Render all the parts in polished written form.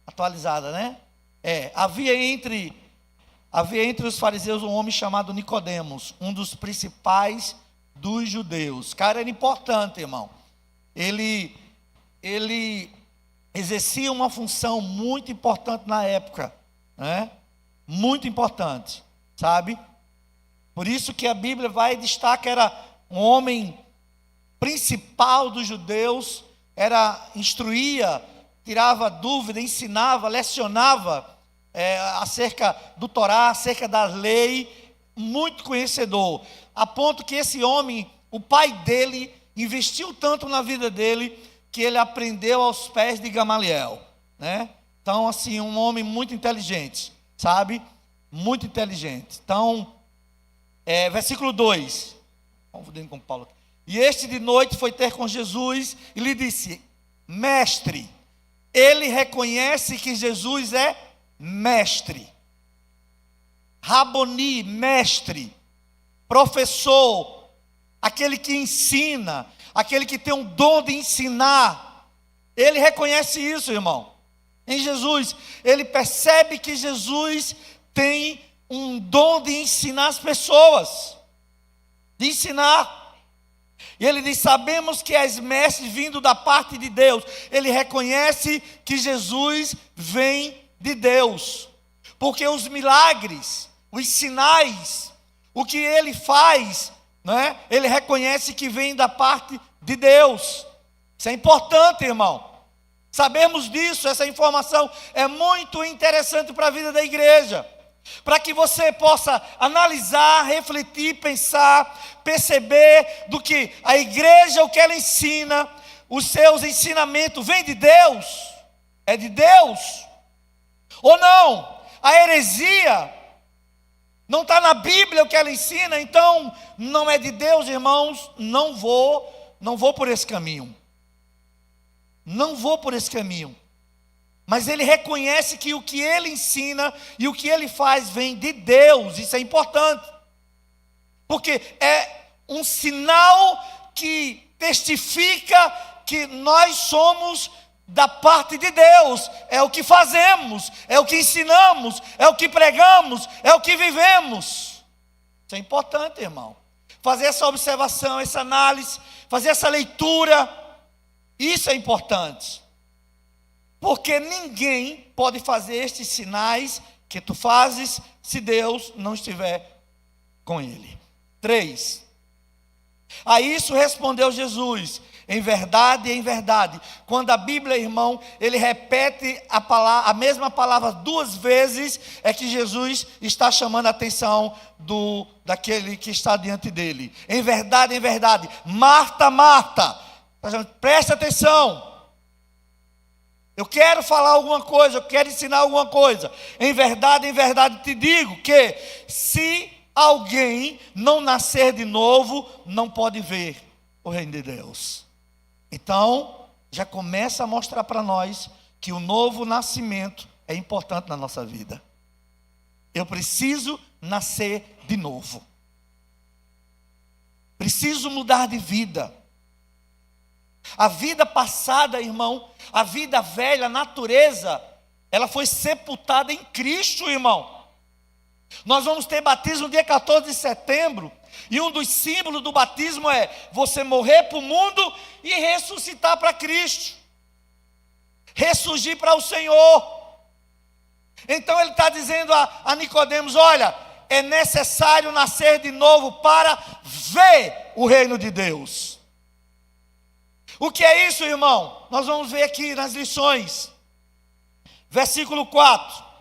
atualizada, né? Havia entre os fariseus um homem chamado Nicodemos, um dos principais dos judeus. Cara, era importante, irmão. Ele exercia uma função muito importante na época, né? Muito importante, sabe? Por isso que a Bíblia vai e destaca, era um homem principal dos judeus, instruía, tirava dúvida, ensinava, lecionava acerca do Torá, acerca da lei, muito conhecedor, a ponto que esse homem, o pai dele, investiu tanto na vida dele, que ele aprendeu aos pés de Gamaliel, né? Então, assim, um homem muito inteligente, sabe? Muito inteligente. Então, versículo 2, confundindo com Paulo. E este de noite foi ter com Jesus e lhe disse: mestre. Ele reconhece que Jesus é mestre. Raboni, mestre. Professor. Aquele que ensina. Aquele que tem um dom de ensinar. Ele reconhece isso, irmão. Em Jesus. Ele percebe que Jesus tem um dom de ensinar as pessoas. De ensinar. E ele diz: sabemos que és mestre vindo da parte de Deus. Ele reconhece que Jesus vem de Deus. Porque os milagres, os sinais, o que ele faz, né? Ele reconhece que vem da parte de Deus. Isso é importante, irmão. Sabemos disso, essa informação é muito interessante para a vida da igreja. Para que você possa analisar, refletir, pensar, perceber do que a igreja, o que ela ensina, os seus ensinamentos, vem de Deus? É de Deus? Ou não? A heresia não está na Bíblia o que ela ensina, então não é de Deus, irmãos. Não vou por esse caminho. Não vou por esse caminho. Mas ele reconhece que o que ele ensina e o que ele faz vem de Deus. Isso é importante. Porque é um sinal que testifica que nós somos da parte de Deus. É o que fazemos, é o que ensinamos, é o que pregamos, é o que vivemos. Isso é importante, irmão. Fazer essa observação, essa análise, fazer essa leitura. Isso é importante. Porque ninguém pode fazer estes sinais que tu fazes se Deus não estiver com ele. 3. A isso respondeu Jesus: em verdade, quando a Bíblia, irmão, ele repete a mesma palavra 2 vezes, é que Jesus está chamando a atenção daquele que está diante dele. Em verdade, Marta, Marta, presta atenção. Eu quero falar alguma coisa, eu quero ensinar alguma coisa. Em verdade te digo que se alguém não nascer de novo, não pode ver o reino de Deus. Então, já começa a mostrar para nós que o novo nascimento é importante na nossa vida. Eu preciso nascer de novo. Preciso mudar de vida. A vida passada, irmão, a vida velha, a natureza, ela foi sepultada em Cristo, irmão. Nós vamos ter batismo no dia 14 de setembro. E um dos símbolos do batismo é você morrer para o mundo e ressuscitar para Cristo. Ressurgir para o Senhor. Então ele está dizendo a Nicodemos: olha, é necessário nascer de novo para ver o reino de Deus. O que é isso, irmão? Nós vamos ver aqui nas lições. Versículo 4.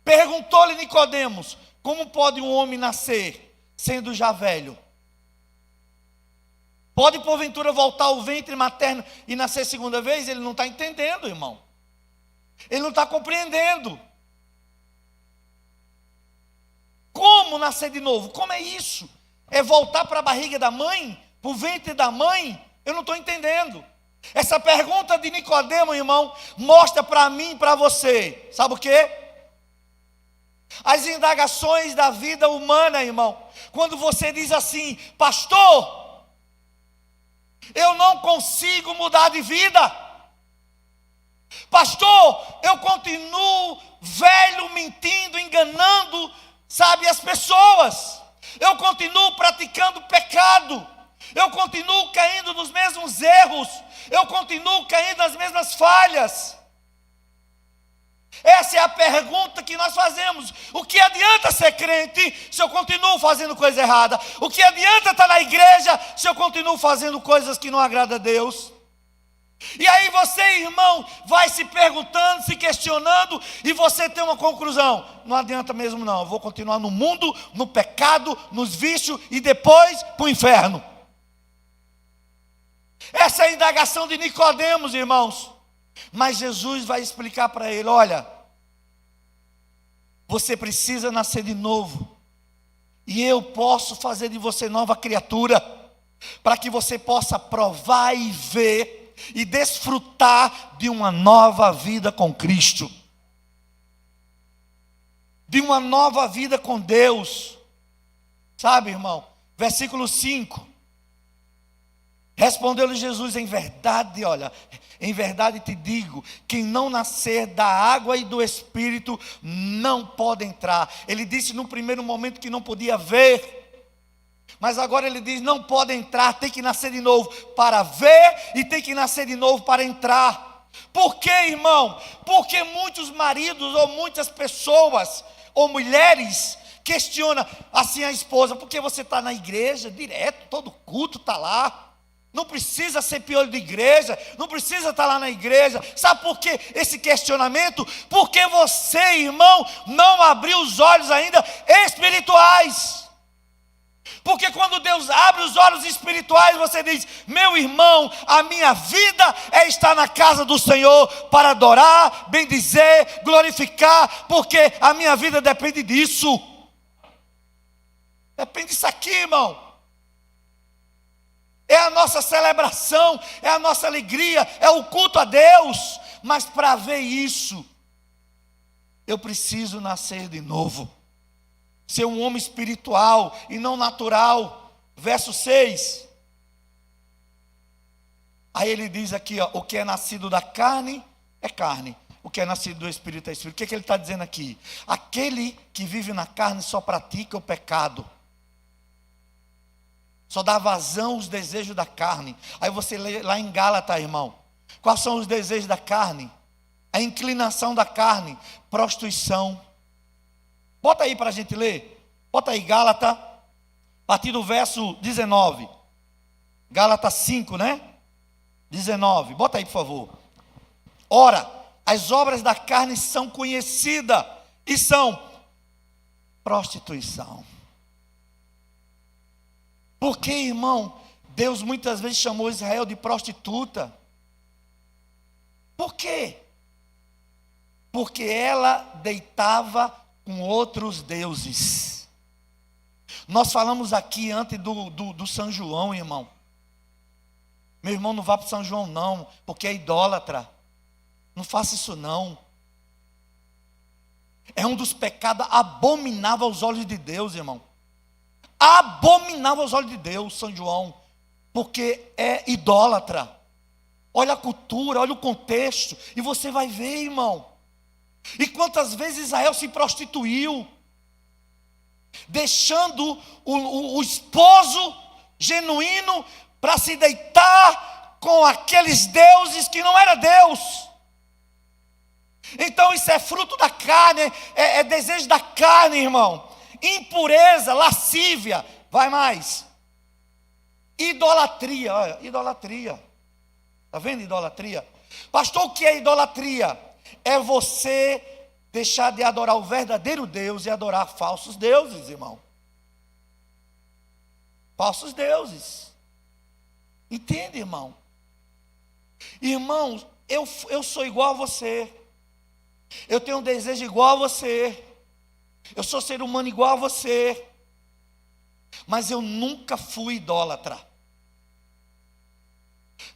Perguntou-lhe Nicodemos: como pode um homem nascer, sendo já velho? Pode porventura voltar ao ventre materno e nascer segunda vez? Ele não está entendendo, irmão. Ele não está compreendendo. Como nascer de novo? Como é isso? É voltar para a barriga da mãe? Para o ventre da mãe? Eu não estou entendendo. Essa pergunta de Nicodemo, irmão, mostra para mim e para você, sabe o quê? As indagações da vida humana, irmão. Quando você diz assim: pastor, eu não consigo mudar de vida. Pastor, eu continuo velho, mentindo, enganando, sabe, as pessoas. Eu continuo praticando pecado. Eu continuo caindo nos mesmos erros. Eu continuo caindo nas mesmas falhas. Essa é a pergunta que nós fazemos. O que adianta ser crente se eu continuo fazendo coisa errada? O que adianta estar na igreja se eu continuo fazendo coisas que não agradam a Deus? E aí você, irmão, vai se perguntando, se questionando, e você tem uma conclusão: não adianta mesmo não, eu vou continuar no mundo, no pecado, nos vícios, e depois para o inferno. Essa é a indagação de Nicodemos, irmãos. Mas Jesus vai explicar para ele: olha, você precisa nascer de novo, e eu posso fazer de você nova criatura, para que você possa provar e ver e desfrutar de uma nova vida com Cristo, de uma nova vida com Deus. Sabe, irmão, versículo 5, respondeu-lhe Jesus: em verdade, olha, em verdade te digo, quem não nascer da água e do Espírito não pode entrar. Ele disse no primeiro momento que não podia ver, mas agora ele diz: não pode entrar, tem que nascer de novo para ver, e tem que nascer de novo para entrar. Por quê, irmão? Porque muitos maridos, ou muitas pessoas, ou mulheres, questionam assim a esposa: por que você está na igreja direto, todo culto está lá? Não precisa ser piolho de igreja, não precisa estar lá na igreja. Sabe por que esse questionamento? Porque você, irmão, não abriu os olhos ainda espirituais. Porque quando Deus abre os olhos espirituais, você diz: meu irmão, a minha vida é estar na casa do Senhor para adorar, bendizer, glorificar, porque a minha vida depende disso. Depende disso aqui, irmão. É a nossa celebração, é a nossa alegria, é o culto a Deus. Mas para ver isso, eu preciso nascer de novo, ser um homem espiritual e não natural. Verso 6. Aí ele diz aqui, ó: o que é nascido da carne é carne, o que é nascido do Espírito é Espírito. O que ele está dizendo aqui? Aquele que vive na carne só pratica o pecado, só dá vazão aos desejos da carne. Aí você lê lá em Gálatas, irmão, quais são os desejos da carne? A inclinação da carne: prostituição. Bota aí para a gente ler. Bota aí Gálatas, a partir do verso 19. Gálatas 5, né? 19. Bota aí, por favor. Ora, as obras da carne são conhecidas, e são prostituição. Por que, irmão, Deus muitas vezes chamou Israel de prostituta? Por quê? Porque ela deitava com outros deuses. Nós falamos aqui antes do São João, irmão. Meu irmão, não vá para São João não, porque é idólatra. Não faça isso não. É um dos pecados abomináveis aos olhos de Deus, irmão. Abominável aos olhos de Deus, São João, porque é idólatra. Olha a cultura, olha o contexto, e você vai ver, irmão. E quantas vezes Israel se prostituiu, deixando o esposo genuíno para se deitar com aqueles deuses que não era Deus. Então isso é fruto da carne, é desejo da carne, irmão. Impureza, lascívia, vai mais. Idolatria, olha, idolatria. Está vendo idolatria? Pastor, o que é idolatria? É você deixar de adorar o verdadeiro Deus e adorar falsos deuses, irmão. Falsos deuses. Entende, irmão? Irmãos, eu sou igual a você. Eu tenho um desejo igual a você. Eu sou ser humano igual a você. Mas eu nunca fui idólatra.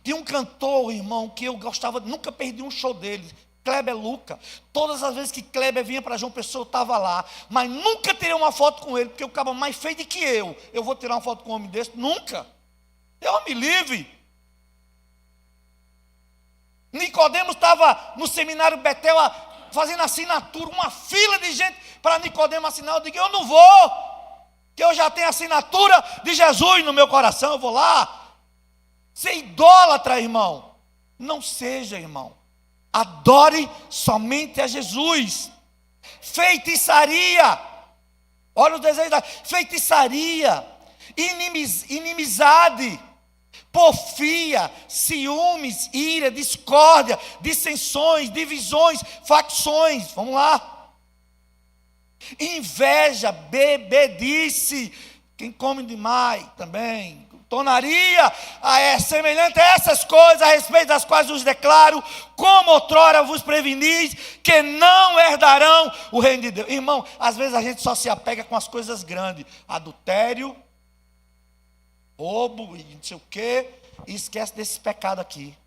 Tinha um cantor, irmão, que eu gostava, nunca perdi um show dele, Kleber Luca. Todas as vezes que Kleber vinha para João Pessoa, eu estava lá. Mas nunca tirei uma foto com ele, porque o cara mais feio do que eu. Eu vou tirar uma foto com um homem desse? Nunca. Deus me livre. Nicodemos estava no seminário Betel fazendo assinatura, uma fila de gente para Nicodemos assinar. Eu digo, eu não vou, que eu já tenho assinatura de Jesus no meu coração, eu vou lá. Ser idólatra, irmão, não seja, irmão. Adore somente a Jesus. Feitiçaria, olha o desejo da feitiçaria, inimizade, porfia, ciúmes, ira, discórdia, dissensões, divisões, facções, vamos lá. Inveja, bebedice, quem come demais também, tonaria, é semelhante a essas coisas, a respeito das quais vos declaro, como outrora vos prevenis, que não herdarão o reino de Deus. Irmão, às vezes a gente só se apega com as coisas grandes, adultério, roubo e não sei o quê, e esquece desse pecado aqui.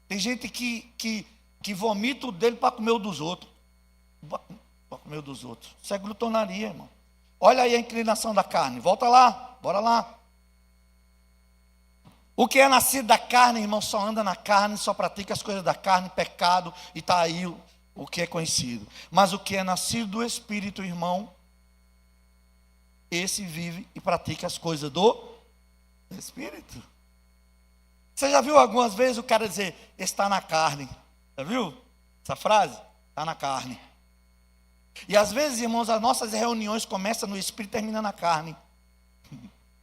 Tem gente que vomita o dele para comer o dos outros. Para comer o dos outros. Isso é glutonaria, irmão. Olha aí a inclinação da carne. Volta lá, bora lá. O que é nascido da carne, irmão, só anda na carne, só pratica as coisas da carne, pecado, e está aí o que é conhecido. Mas o que é nascido do Espírito, irmão, esse vive e pratica as coisas do Espírito. Você já viu algumas vezes o cara dizer, está na carne? Já viu essa frase? Está na carne. E às vezes, irmãos, as nossas reuniões começam no Espírito e terminam na carne.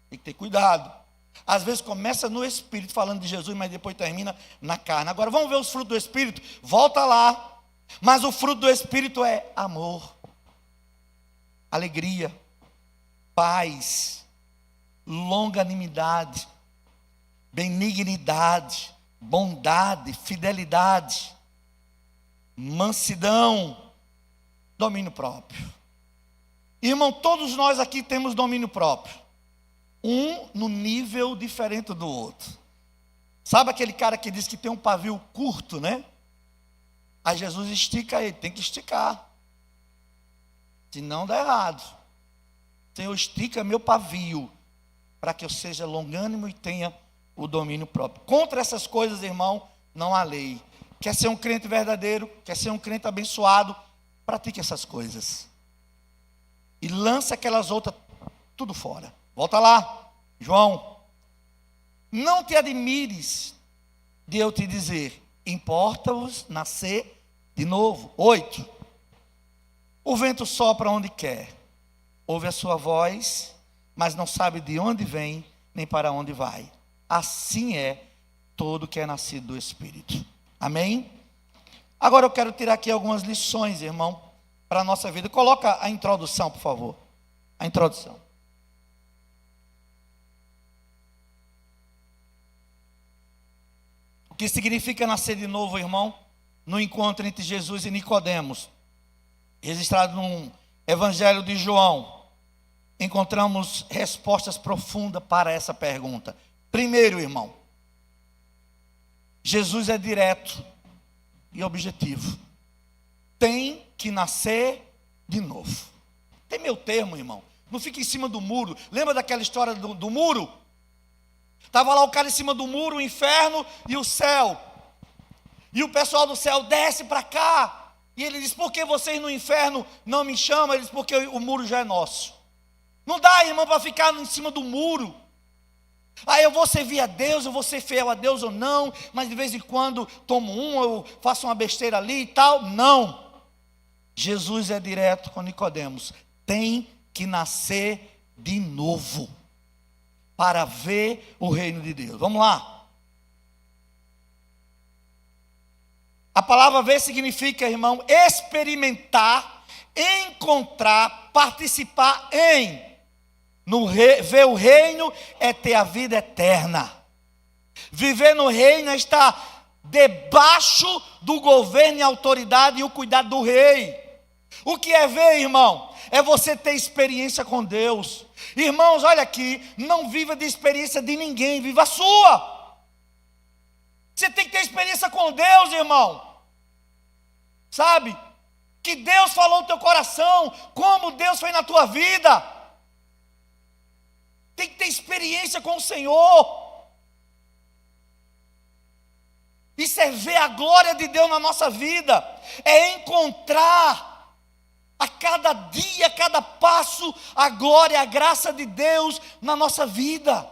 Tem que ter cuidado. Às vezes começa no Espírito falando de Jesus, mas depois termina na carne. Agora vamos ver os frutos do Espírito? Volta lá. Mas o fruto do Espírito é amor, alegria, paz, longanimidade, benignidade, bondade, fidelidade, mansidão, domínio próprio. Irmão, todos nós aqui temos domínio próprio. Um no nível diferente do outro. Sabe aquele cara que diz que tem um pavio curto, né? Aí Jesus estica ele, tem que esticar. Senão dá errado. Senhor, estica meu pavio, para que eu seja longânimo e tenha o domínio próprio. Contra essas coisas, irmão, não há lei. Quer ser um crente verdadeiro, quer ser um crente abençoado, pratique essas coisas. E lança aquelas outras tudo fora. Volta lá, João. Não te admires de eu te dizer, importa-vos nascer de novo. 8. O vento sopra onde quer. Ouve a sua voz, mas não sabe de onde vem, nem para onde vai. Assim é todo que é nascido do Espírito. Amém? Agora eu quero tirar aqui algumas lições, irmão, para a nossa vida. Coloca a introdução, por favor. A introdução. O que significa nascer de novo, irmão? No encontro entre Jesus e Nicodemos, registrado no Evangelho de João, encontramos respostas profundas para essa pergunta. Primeiro, irmão, Jesus é direto e objetivo. Tem que nascer de novo. Tem meu termo, irmão. Não fica em cima do muro. Lembra daquela história do muro? Estava lá o cara em cima do muro, o inferno e o céu. E o pessoal do céu desce para cá. E ele diz, por que vocês no inferno não me chamam? Ele diz, porque o muro já é nosso. Não dá, irmão, para ficar em cima do muro. Eu vou servir a Deus, eu vou ser fiel a Deus ou não, mas de vez em quando tomo eu faço uma besteira ali e tal. Não. Jesus é direto com Nicodemos. Tem que nascer de novo para ver o reino de Deus. Vamos lá. A palavra ver significa, irmão, experimentar, encontrar, participar em. Ver o reino é ter a vida eterna. Viver no reino é estar debaixo do governo e autoridade e o cuidado do rei. O que é ver, irmão? É você ter experiência com Deus. Irmãos, olha aqui, não viva de experiência de ninguém, viva a sua. Você tem que ter experiência com Deus, irmão. Sabe? Que Deus falou no teu coração, como Deus fez na tua vida. Tem que ter experiência com o Senhor. Isso é ver a glória de Deus na nossa vida. É encontrar a cada dia, a cada passo, a glória, a graça de Deus na nossa vida.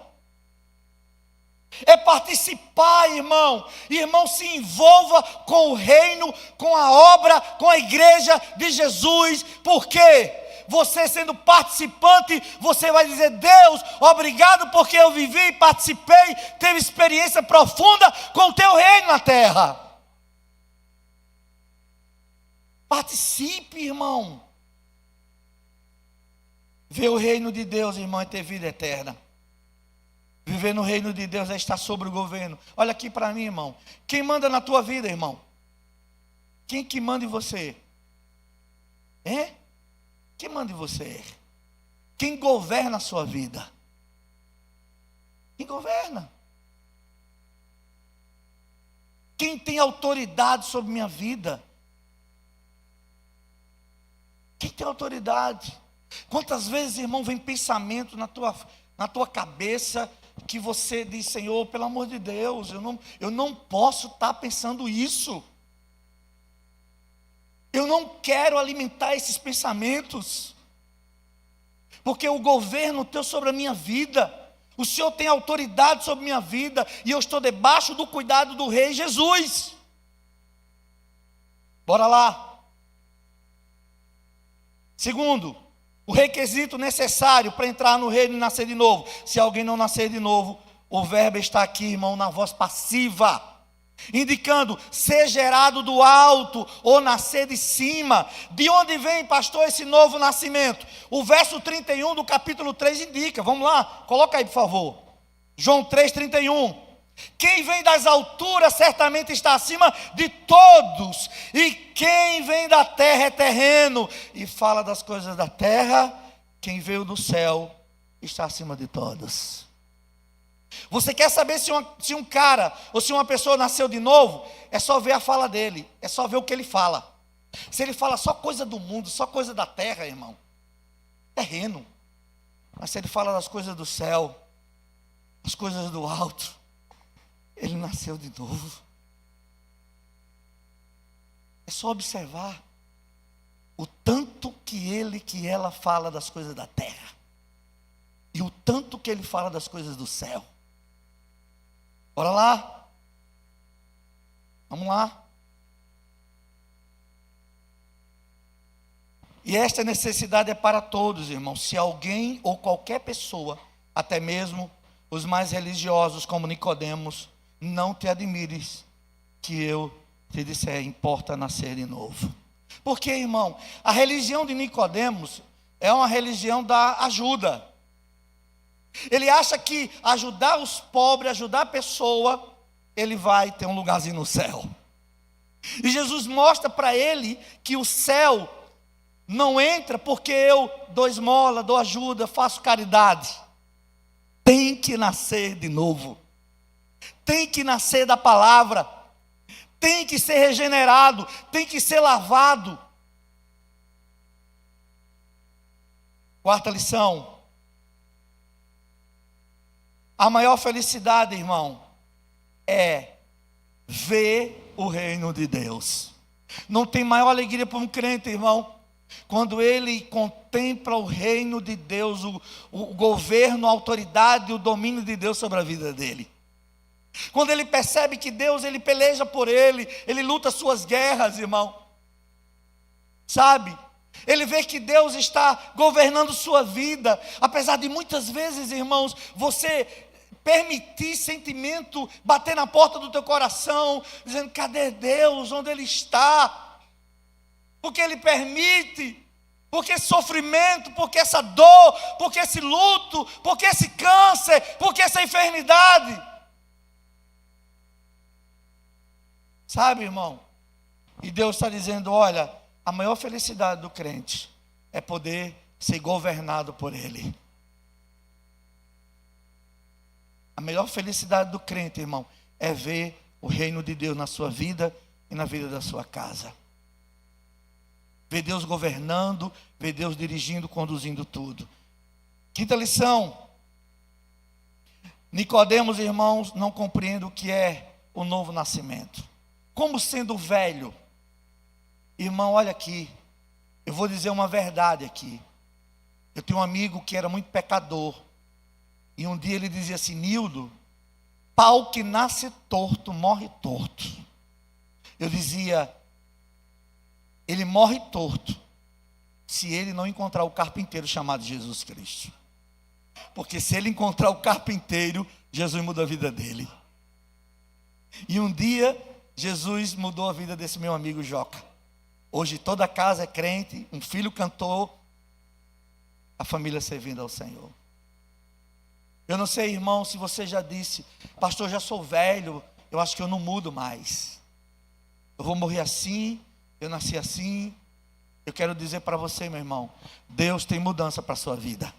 É participar, irmão. Irmão, se envolva com o reino, com a obra, com a igreja de Jesus. Por quê? Você sendo participante, você vai dizer: Deus, obrigado porque eu vivi, participei, teve experiência profunda com o teu reino na terra. Participe, irmão. Ver o reino de Deus, irmão, é ter vida eterna. Viver no reino de Deus é estar sobre o governo. Olha aqui para mim, irmão. Quem manda na tua vida, irmão? Quem que manda em você? É? Quem manda em você? Quem governa a sua vida? Quem governa? Quem tem autoridade sobre minha vida? Quem tem autoridade? Quantas vezes, irmão, vem pensamento na tua cabeça que você diz: Senhor, pelo amor de Deus, eu não posso estar pensando isso. Eu não quero alimentar esses pensamentos, porque o governo teu sobre a minha vida, o Senhor tem autoridade sobre a minha vida, e eu estou debaixo do cuidado do Rei Jesus. Bora lá. Segundo, o requisito necessário para entrar no reino e nascer de novo. Se alguém não nascer de novo, o verbo está aqui, irmão, na voz passiva, indicando ser gerado do alto ou nascer de cima. De onde vem, pastor, esse novo nascimento? O verso 31 do capítulo 3 indica. Vamos lá, coloca aí, por favor. João 3:31. Quem vem das alturas certamente está acima de todos, e quem vem da terra é terreno e fala das coisas da terra. Quem veio do céu está acima de todos. Você quer saber se um cara ou se uma pessoa nasceu de novo? É só ver a fala dele, é só ver o que ele fala. Se ele fala só coisa do mundo, só coisa da terra, irmão, terreno. Mas se ele fala das coisas do céu, as coisas do alto, ele nasceu de novo. É só observar o tanto que ela fala das coisas da terra e o tanto que ele fala das coisas do céu. Bora lá. Vamos lá. E esta necessidade é para todos, irmãos. Se alguém ou qualquer pessoa, até mesmo os mais religiosos como Nicodemos, não te admires que eu te disser: importa nascer de novo. Porque, irmão, a religião de Nicodemos é uma religião da ajuda. Ele acha que ajudar os pobres, ajudar a pessoa, ele vai ter um lugarzinho no céu. E Jesus mostra para ele que o céu não entra porque eu dou esmola, dou ajuda, faço caridade. Tem que nascer de novo. Tem que nascer da palavra, tem que ser regenerado, tem que ser lavado. Quarta lição: a maior felicidade, irmão, é ver o reino de Deus. Não tem maior alegria para um crente, irmão, quando ele contempla o reino de Deus, o governo, a autoridade e o domínio de Deus sobre a vida dele. Quando ele percebe que Deus, ele peleja por ele luta suas guerras, irmão. Sabe? Ele vê que Deus está governando sua vida, apesar de muitas vezes, irmãos, você permitir sentimento bater na porta do teu coração, dizendo: cadê Deus? Onde Ele está? Porque Ele permite, porque esse sofrimento, porque essa dor, porque esse luto, porque esse câncer, porque essa enfermidade. Sabe, irmão? E Deus está dizendo: olha, a maior felicidade do crente é poder ser governado por Ele. A melhor felicidade do crente, irmão, é ver o reino de Deus na sua vida e na vida da sua casa. Ver Deus governando, ver Deus dirigindo, conduzindo tudo. Quinta lição: Nicodemos, irmãos, não compreende o que é o novo nascimento? Como sendo velho? Irmão, olha aqui, eu vou dizer uma verdade aqui. Eu tenho um amigo que era muito pecador, e um dia ele dizia assim: Nildo, pau que nasce torto, morre torto. Eu dizia: ele morre torto se ele não encontrar o carpinteiro chamado Jesus Cristo. Porque se ele encontrar o carpinteiro, Jesus muda a vida dele. E um dia, Jesus mudou a vida desse meu amigo Joca. Hoje toda a casa é crente, um filho cantou, a família servindo ao Senhor. Eu não sei, irmão, se você já disse: pastor, já sou velho, eu acho que eu não mudo mais. Eu vou morrer assim, eu nasci assim. Eu quero dizer para você, meu irmão, Deus tem mudança para a sua vida.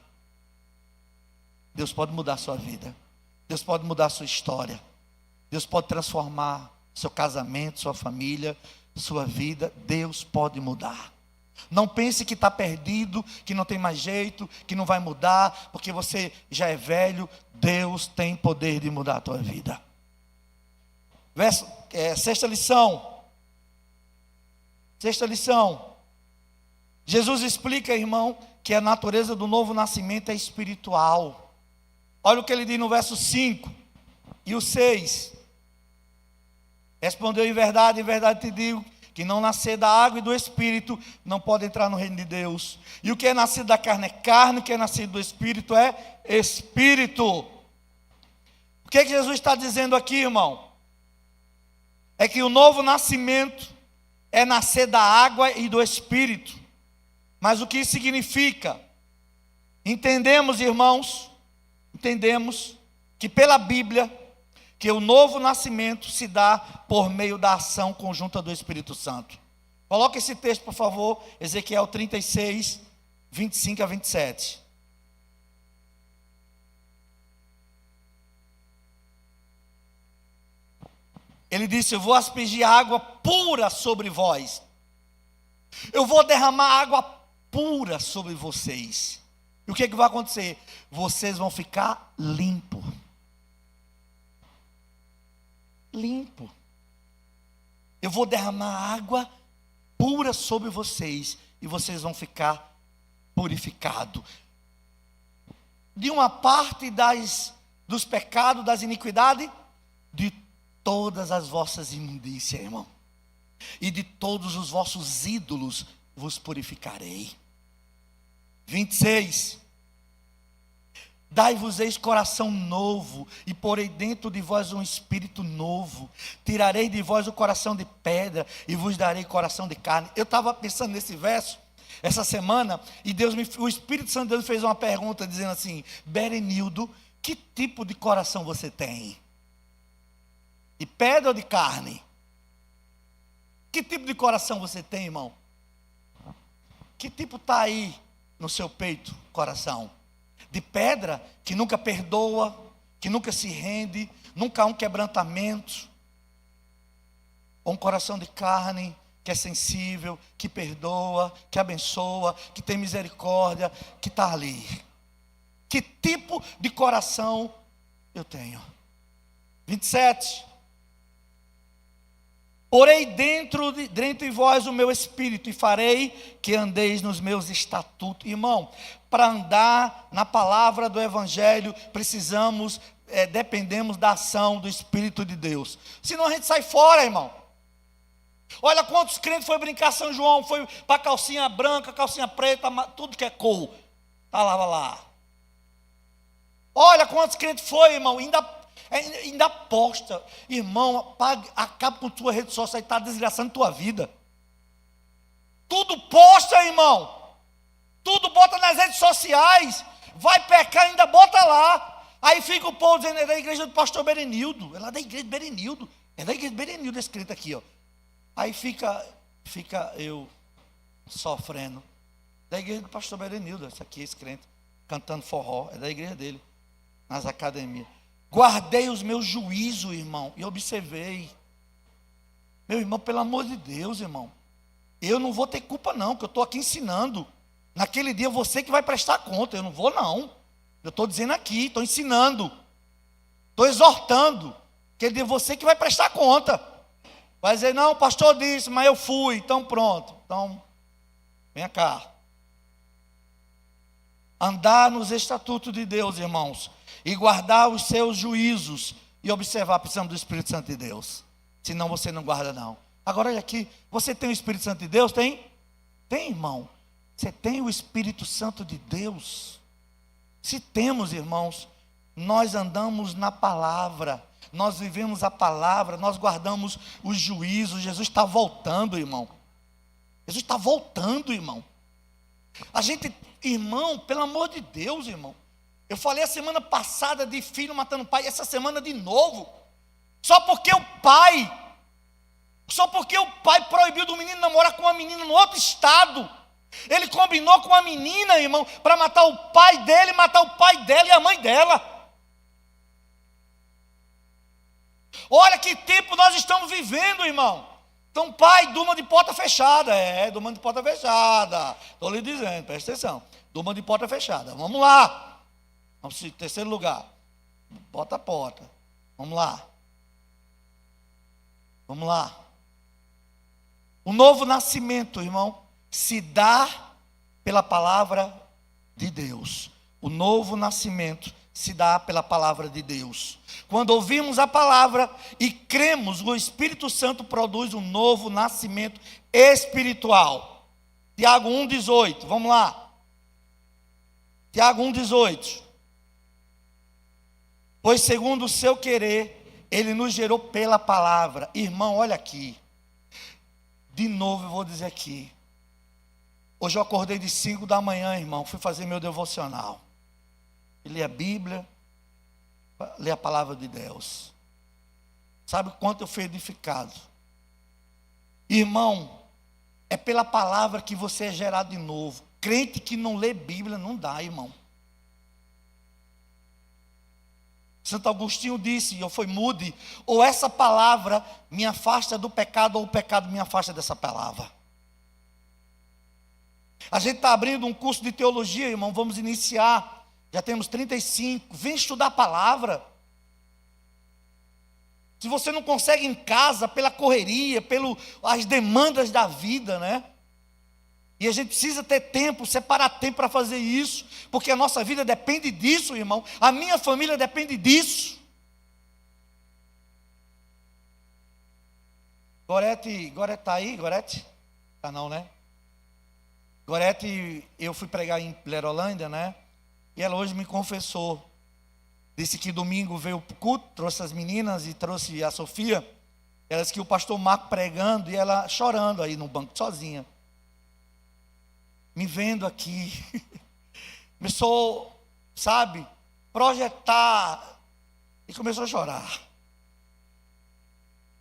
Deus pode mudar a sua vida. Deus pode mudar a sua história. Deus pode transformar seu casamento, sua família, sua vida. Deus pode mudar. Não pense que está perdido, que não tem mais jeito, que não vai mudar, porque você já é velho. Deus tem poder de mudar a tua vida. Sexta lição. Sexta lição. Jesus explica, irmão, que a natureza do novo nascimento é espiritual. Olha o que ele diz no verso 5 e o 6. Respondeu: em verdade te digo, que não nascer da água e do Espírito não pode entrar no reino de Deus. E o que é nascido da carne é carne, o que é nascido do Espírito é Espírito. O que Jesus está dizendo aqui, irmão? É que o novo nascimento é nascer da água e do Espírito. Mas o que isso significa? Entendemos, irmãos, que pela Bíblia, que o novo nascimento se dá por meio da ação conjunta do Espírito Santo. Coloque esse texto, por favor, Ezequiel 36, 25 a 27. Ele disse: eu vou aspergir água pura sobre vós. Eu vou derramar água pura sobre vocês. E o que vai acontecer? Vocês vão ficar limpos. Limpo. Eu vou derramar água pura sobre vocês e vocês vão ficar purificados. De uma parte dos pecados, das iniquidades, de todas as vossas imundícias, irmão. E de todos os vossos ídolos vos purificarei. 26. Dai-vos-eis coração novo, e porei dentro de vós um espírito novo. Tirarei de vós o coração de pedra, e vos darei coração de carne. Eu estava pensando nesse verso essa semana, e o Espírito Santo de Deus fez uma pergunta, dizendo assim: Berenildo, que tipo de coração você tem? De pedra ou de carne? Que tipo de coração você tem, irmão? Que tipo está aí no seu peito, coração? De pedra, que nunca perdoa, que nunca se rende, nunca há um quebrantamento? Ou um coração de carne, que é sensível, que perdoa, que abençoa, que tem misericórdia, que está ali? Que tipo de coração eu tenho? 27. Porei dentro de vós o meu espírito, e farei que andeis nos meus estatutos. Irmão, para andar na palavra do Evangelho, dependemos da ação do Espírito de Deus. Senão a gente sai fora, irmão. Olha quantos crentes foi brincar São João, foi para calcinha branca, calcinha preta, tudo que é cor. Estava lá. Olha quantos crentes foi, irmão, ainda posta. Irmão, acaba com tua rede social, está desgraçando tua vida. Tudo posta, irmão. Tudo bota nas redes sociais. Vai pecar, ainda bota lá. Aí fica o povo dizendo: é da igreja do pastor Berenildo. É lá da igreja de Berenildo. É da igreja de Berenildo escrito aqui, ó. Aí fica eu sofrendo. Da igreja do pastor Berenildo. Esse aqui, esse crente, cantando forró. É da igreja dele, nas academias. Guardei os meus juízos, irmão, e observei. Meu irmão, pelo amor de Deus, irmão, eu não vou ter culpa não, que eu estou aqui ensinando. Naquele dia você que vai prestar conta, eu não vou não. Eu estou dizendo aqui, estou ensinando, estou exortando. Aquele dia você que vai prestar conta. Vai dizer, não, o pastor disse, mas eu fui, então pronto. Então, vem cá. Andar nos estatutos de Deus, irmãos, e guardar os seus juízos e observar, precisamos do Espírito Santo de Deus. Senão você não guarda, não. Agora olha aqui, você tem o Espírito Santo de Deus? Tem? Tem, irmão. Você tem o Espírito Santo de Deus? Se temos, irmãos, nós andamos na palavra, nós vivemos a palavra, nós guardamos os juízos. Jesus está voltando, irmão. Jesus está voltando, irmão. A gente, irmão, pelo amor de Deus, irmão. Eu falei a semana passada de filho matando pai, essa semana de novo. Só porque o pai proibiu do menino namorar com uma menina no outro estado. Ele combinou com a menina, irmão, para matar o pai dele, matar o pai dela e a mãe dela. Olha que tempo nós estamos vivendo, irmão. Então, pai, durma de porta fechada. Durma de porta fechada. Estou lhe dizendo, presta atenção. Durma de porta fechada. Vamos lá. Vamos para o terceiro lugar. Porta a porta. Vamos lá. Vamos lá. O novo nascimento, irmão, se dá pela palavra de Deus. O novo nascimento se dá pela palavra de Deus. Quando ouvimos a palavra e cremos, o Espírito Santo produz um novo nascimento espiritual. Tiago 1,18, vamos lá. Tiago 1,18. Pois segundo o seu querer, ele nos gerou pela palavra. Irmão, olha aqui. De novo eu vou dizer aqui. Hoje eu acordei de 5 da manhã, irmão. Fui fazer meu devocional. Ler a Bíblia, ler a palavra de Deus. Sabe o quanto eu fui edificado? Irmão, é pela palavra que você é gerado de novo. Crente que não lê Bíblia não dá, irmão. Santo Agostinho disse, eu fui mude, ou essa palavra me afasta do pecado, ou o pecado me afasta dessa palavra. A gente está abrindo um curso de teologia, irmão, vamos iniciar. Já temos 35, vem estudar a palavra. Se você não consegue em casa, pela correria, pelas demandas da vida, né? E a gente precisa ter tempo, separar tempo para fazer isso, porque a nossa vida depende disso, irmão. A minha família depende disso. Gorete está aí, Gorete? Tá não, né? Gorete, eu fui pregar em Lerolândia, né? E ela hoje me confessou. Disse que domingo veio o culto, trouxe as meninas e trouxe a Sofia. Ela disse que o pastor Marco pregando e ela chorando aí no banco, sozinha. Me vendo aqui. Começou, sabe, projetar. E começou a chorar.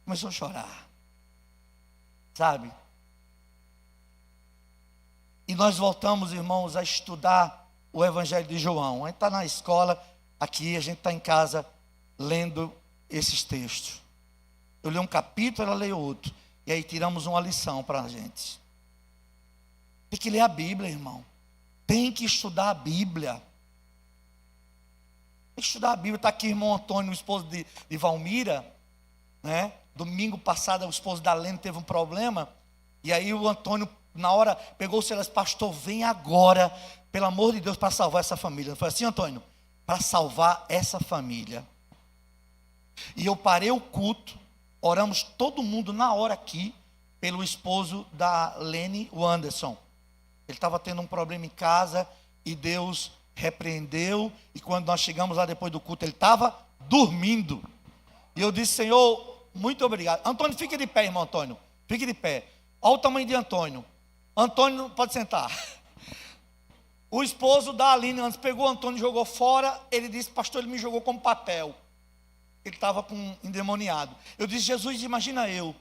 Começou a chorar. Sabe? E nós voltamos, irmãos, a estudar o Evangelho de João. A gente está na escola, aqui, a gente está em casa lendo esses textos. Eu leio um capítulo, ela lê outro. E aí tiramos uma lição para a gente. Tem que ler a Bíblia, irmão. Tem que estudar a Bíblia. Tem que estudar a Bíblia. Está aqui o irmão Antônio, o esposo de Valmira, né? Domingo passado, o esposo da Lene teve um problema. E aí o Antônio, na hora, pegou o celular e disse, pastor, vem agora, pelo amor de Deus, para salvar essa família. Eu falei assim, Antônio, para salvar essa família. E eu parei o culto, oramos todo mundo na hora aqui, pelo esposo da Lene, o Anderson. Ele estava tendo um problema em casa, e Deus repreendeu, e quando nós chegamos lá depois do culto, ele estava dormindo. E eu disse, Senhor, muito obrigado. Antônio, fique de pé, irmão Antônio, fique de pé. Olha o tamanho de Antônio. Antônio, pode sentar. O esposo da Aline, antes pegou o Antônio e jogou fora. Ele disse, pastor, ele me jogou como papel. Ele estava com endemoniado. Eu disse, Jesus, imagina eu.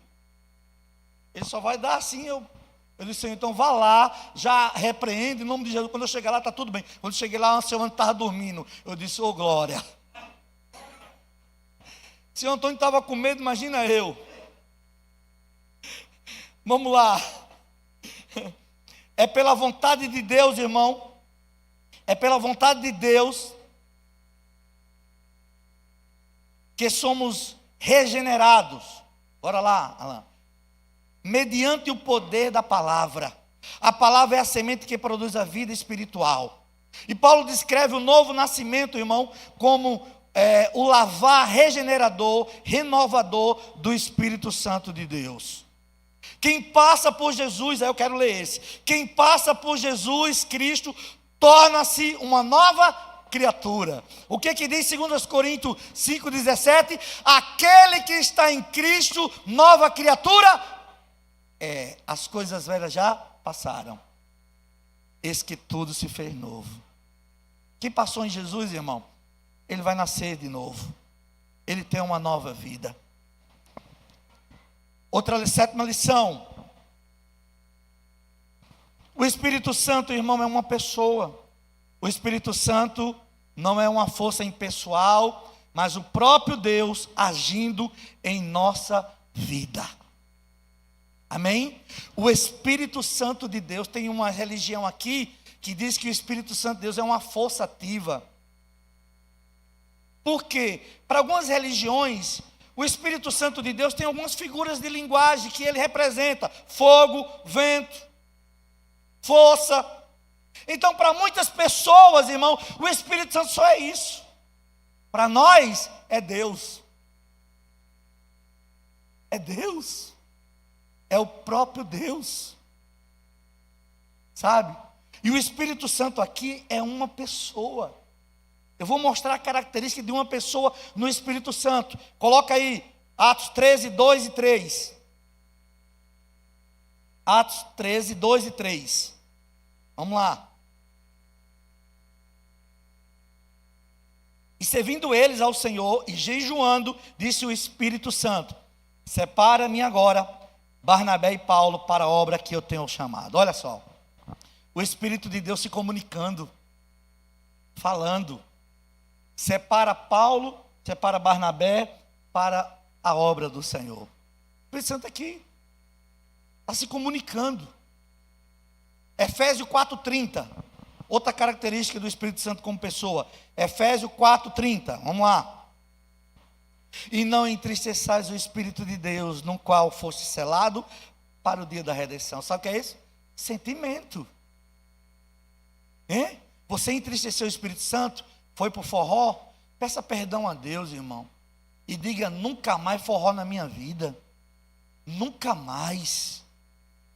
Ele só vai dar assim, eu disse, Senhor, então vá lá, já repreende, em nome de Jesus. Quando eu chegar lá, está tudo bem. Quando eu cheguei lá, o seu Antônio estava dormindo. Eu disse, ô glória. Se o Antônio estava com medo, imagina eu. Vamos lá. É pela vontade de Deus, irmão. É pela vontade de Deus que somos regenerados. Bora lá, Alan. Mediante o poder da palavra. A palavra é a semente que produz a vida espiritual. E Paulo descreve o novo nascimento, irmão, como o lavar regenerador, renovador do Espírito Santo de Deus. Quem passa por Jesus, aí eu quero ler esse. Quem passa por Jesus Cristo torna-se uma nova criatura. O que diz 2 Coríntios 5,17? Aquele que está em Cristo, nova criatura as coisas velhas já passaram, eis que tudo se fez novo. Quem passou em Jesus, irmão, ele vai nascer de novo, ele tem uma nova vida. Sétima lição: o Espírito Santo, irmão, é uma pessoa. O Espírito Santo não é uma força impessoal, mas o próprio Deus agindo em nossa vida. Amém? O Espírito Santo de Deus, tem uma religião aqui que diz que o Espírito Santo de Deus é uma força ativa. Por quê? Para algumas religiões, o Espírito Santo de Deus tem algumas figuras de linguagem que ele representa: fogo, vento, força. Então, para muitas pessoas, irmão, o Espírito Santo só é isso. Para nós, é Deus. É Deus. É o próprio Deus. Sabe? E o Espírito Santo aqui é uma pessoa. Eu vou mostrar a característica de uma pessoa no Espírito Santo. Coloca aí, Atos 13, 2 e 3. Atos 13, 2 e 3. Vamos lá. E servindo eles ao Senhor e jejuando, disse o Espírito Santo: separa-me agora Barnabé e Paulo para a obra que eu tenho chamado. Olha só, o Espírito de Deus se comunicando, falando. Separa Paulo, separa Barnabé para a obra do Senhor. O Espírito Santo aqui está se comunicando. Efésios 4:30, outra característica do Espírito Santo como pessoa. Efésios 4:30, vamos lá. E não entristeçais o Espírito de Deus, no qual foste selado para o dia da redenção. Sabe o que é isso? Sentimento. Você entristeceu o Espírito Santo? Foi para o forró? Peça perdão a Deus, irmão. E diga: nunca mais forró na minha vida. Nunca mais.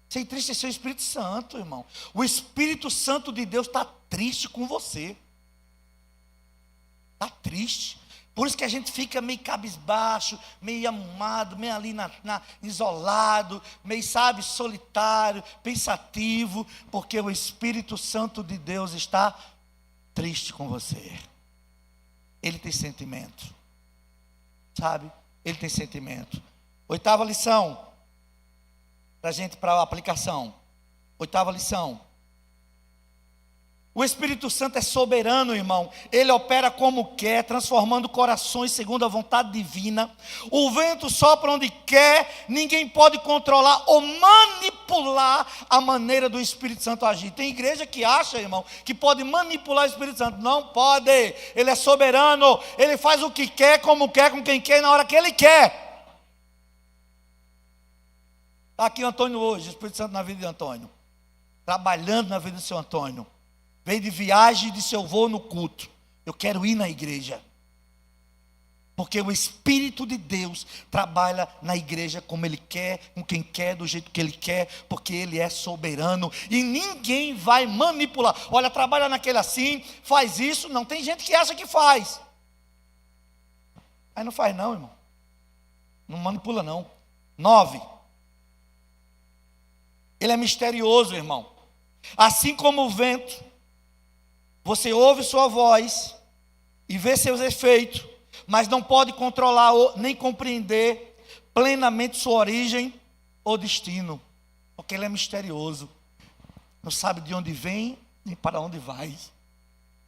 Você entristeceu o Espírito Santo, irmão. O Espírito Santo de Deus está triste com você. Está triste. Por isso que a gente fica meio cabisbaixo, meio amumado, meio ali isolado, meio, sabe, solitário, pensativo, porque o Espírito Santo de Deus está triste com você. Ele tem sentimento, sabe? Ele tem sentimento. 8ª lição, para a aplicação. 8ª lição. O Espírito Santo é soberano, irmão. Ele opera como quer, transformando corações segundo a vontade divina. O vento sopra onde quer. Ninguém pode controlar ou manipular a maneira do Espírito Santo agir. Tem igreja que acha, irmão, que pode manipular o Espírito Santo. Não pode. Ele é soberano. Ele faz o que quer, como quer, com quem quer, na hora que ele quer. Está aqui o Antônio hoje, o Espírito Santo na vida de Antônio, trabalhando na vida do seu Antônio. Veio de viagem e disse: eu vou no culto, eu quero ir na igreja. Porque o Espírito de Deus trabalha na igreja como Ele quer, com quem quer, do jeito que Ele quer, porque Ele é soberano e ninguém vai manipular. Olha, trabalha naquele assim, faz isso. Não, tem gente que acha que faz. Aí não faz não, irmão. Não manipula não. 9. Ele é misterioso, irmão. Assim como o vento, você ouve sua voz e vê seus efeitos, mas não pode controlar nem compreender plenamente sua origem ou destino, porque ele é misterioso. Não sabe de onde vem nem para onde vai.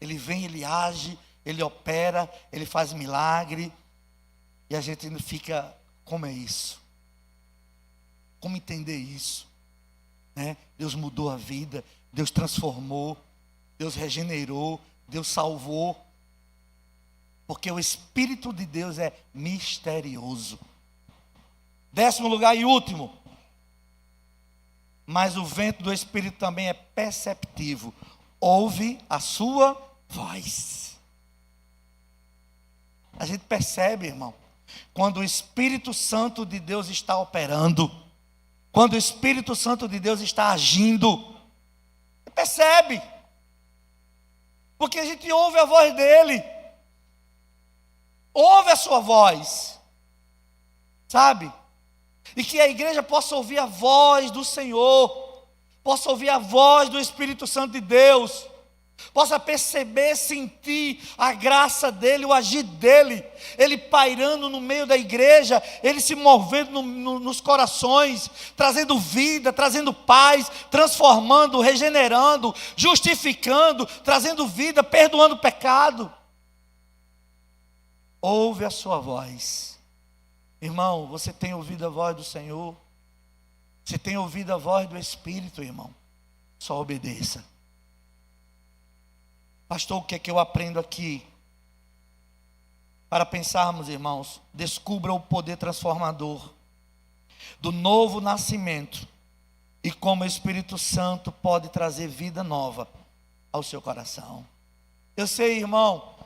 Ele vem, ele age, ele opera, ele faz milagre, e a gente não fica: como é isso? Como entender isso? Deus mudou a vida, Deus transformou, Deus regenerou, Deus salvou. Porque o Espírito de Deus é misterioso. 10º lugar e último. Mas o vento do Espírito também é perceptivo. Ouve a sua voz. A gente percebe, irmão, quando o Espírito Santo de Deus está operando, quando o Espírito Santo de Deus está agindo, você percebe, porque a gente ouve a voz dele, ouve a sua voz, sabe? E que a igreja possa ouvir a voz do Senhor, possa ouvir a voz do Espírito Santo de Deus, possa perceber, sentir a graça dele, o agir dele, ele pairando no meio da igreja, ele se movendo nos corações, trazendo vida, trazendo paz, transformando, regenerando, justificando, trazendo vida, perdoando pecado. Ouve a sua voz. Irmão, você tem ouvido a voz do Senhor? Você tem ouvido a voz do Espírito, irmão? Só obedeça. Pastor, o que é que eu aprendo aqui? Para pensarmos, irmãos, descubra o poder transformador do novo nascimento e como o Espírito Santo pode trazer vida nova ao seu coração. Eu sei, irmão,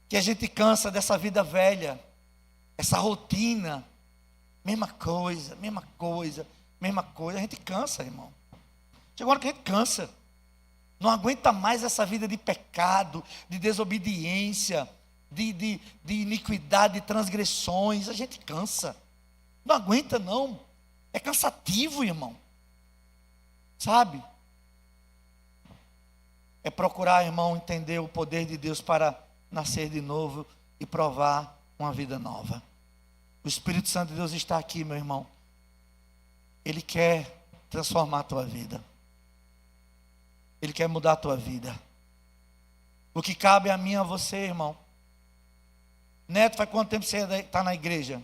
que a gente cansa dessa vida velha, essa rotina, mesma coisa, a gente cansa, irmão. Chega uma hora que a gente cansa. Não aguenta mais essa vida de pecado, de desobediência, de iniquidade, de transgressões. A gente cansa. Não aguenta não. É cansativo, irmão. Sabe? É procurar, irmão, entender o poder de Deus para nascer de novo e provar uma vida nova. O Espírito Santo de Deus está aqui, meu irmão. Ele quer transformar a tua vida. Ele quer mudar a tua vida. O que cabe a mim e a você, irmão. Neto, faz quanto tempo você está na igreja?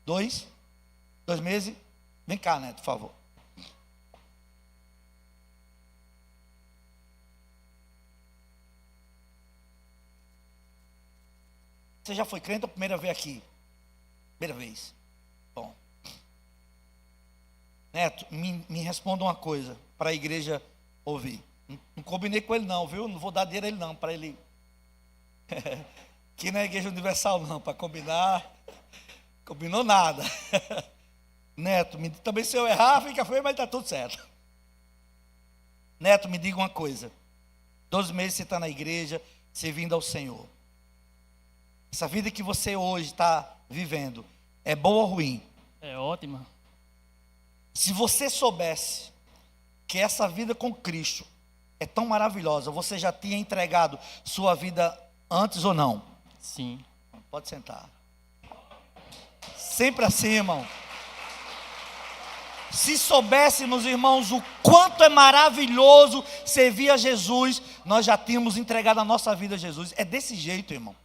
2 meses? Vem cá, Neto, por favor. Você já foi crente ou primeira vez aqui? Primeira vez. Bom. Neto, me responda uma coisa para a igreja ouvir. Não combinei com ele não, viu? Não vou dar dinheiro a ele não, para ele. Aqui na Igreja Universal não, para combinar. Combinou nada. Neto, também se eu errar, fica feio, mas está tudo certo. Neto, me diga uma coisa. 12 meses você está na igreja, servindo ao Senhor. Essa vida que você hoje está vivendo, é boa ou ruim? É ótima. Se você soubesse que essa vida com Cristo é tão maravilhosa, você já tinha entregado sua vida antes ou não? Sim. Pode sentar. Sempre assim, irmão. Se soubéssemos, irmãos, o quanto é maravilhoso servir a Jesus, nós já tínhamos entregado a nossa vida a Jesus. É desse jeito, irmão.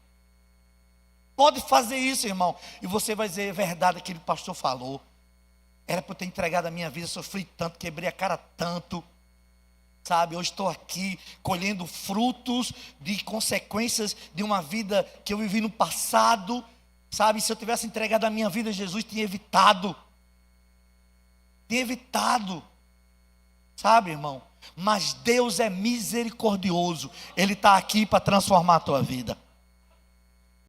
Pode fazer isso, irmão, e você vai dizer: é verdade aquilo que o pastor falou. Era para eu ter entregado a minha vida, sofri tanto, quebrei a cara tanto, sabe? Hoje estou aqui colhendo frutos de consequências de uma vida que eu vivi no passado, sabe? Se eu tivesse entregado a minha vida a Jesus, tinha evitado, sabe, irmão? Mas Deus é misericordioso, Ele está aqui para transformar a tua vida.